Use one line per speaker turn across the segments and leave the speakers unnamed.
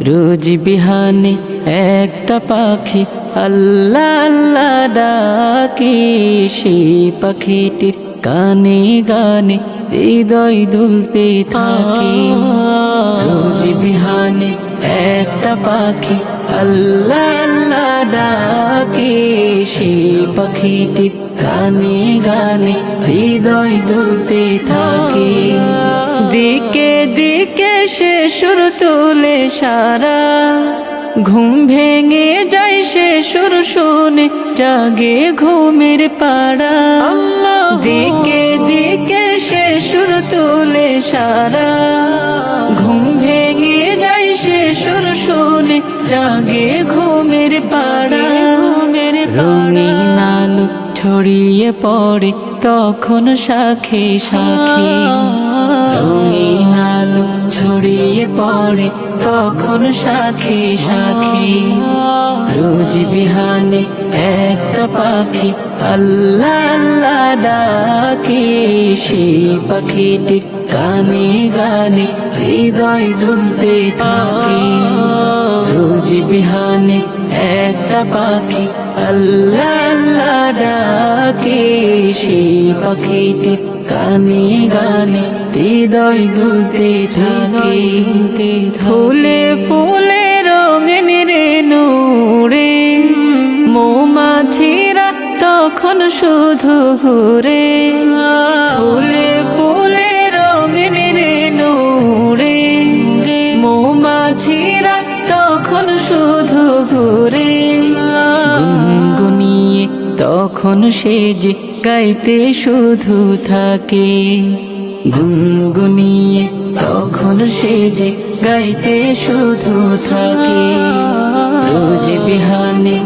রোজ বিহানে একটা পাখি আল্লাহ আল্লাহ ডাকে, সেই পাখিটির গানে গানে হৃদয় দুলতে থাকে। রোজ বিহানে একটা পাখি আল্লাহ আল্লাহ ডাকে, সেই পাখিটির গানে গানে হৃদয় দুলতে থাকে। দিকে দিকে সে সুর তুলে সারা, ঘুম ভেঙে যায় সে সুর শুনে জাগে ঘুমের পাড়া। দিকে দিকে সে সুর তুলে সারা, ঘুম ভেঙে যায় সে সুর শুনে জাগে ঘুমের পাড়া। রঙিন আলো ছড়িয়ে পড়ে তখন শাখে শাখে, রঙিন আলো ছড়িয়ে পড়ে তখন শাখে শাখে। রোজ বিহানে একটা পাখি আল্লাহ আল্লাহ ডাকে, সেই পাখিটির গানে গানে হৃদয় দুলতে থাকে। রোজ বিহানে একটা পাখি আল্লাহ আল্লাহ ডাকে, সেই পাখিটির গানে গানে হৃদয় দুলতে থাকে। ফুলে ফুলে রঙিন রেণু উড়ে, মৌমাছিরা তখন শুধু ঘুরে। ফুলে ফুলে রঙিন রেণু উড়ে, মৌমাছিরা তখন শুধু ঘুরে। গুনগুনিয়ে তখন সে যে গাইতে শুধু থাকে, গুনগুনিয়ে তখন সে যে গাইতে শুধু থাকে। রোজ বিহানে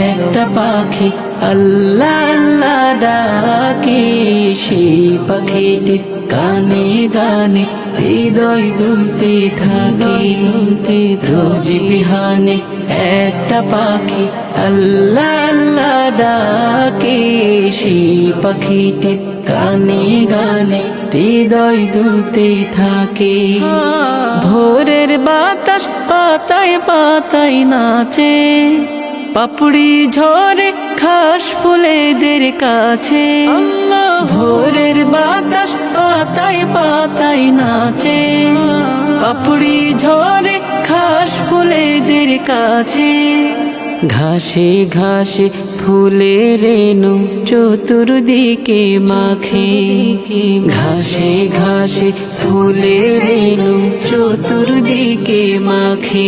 একটা পাখি আল্লাহ আল্লাহ ডাকে, সেই পাখিটির গানে গানে হৃদয় দুলতে থাকে। রোজ বিহানে একটা পাখি আল্লাহ আল্লাহ ডাকে, সেই পাখিটির গানে গানে হৃদয় দুলতে থাকে। ভোরের বাতাস পাতায় পাতায় নাচে, পাপড়ি ঝরে ঘাস ফুলেদের কাছে। ভোরের বাতাস পাতায় পাতায় নাচে, পাপড়ি ঝরে ঘাস ফুলেদের কাছে। ঘাসে ঘাসে ফুলের রেণু চতুর্দিকে মাখে, ঘাসে ঘাসে ফুলের রেণু চতুর্দিকে মাখে।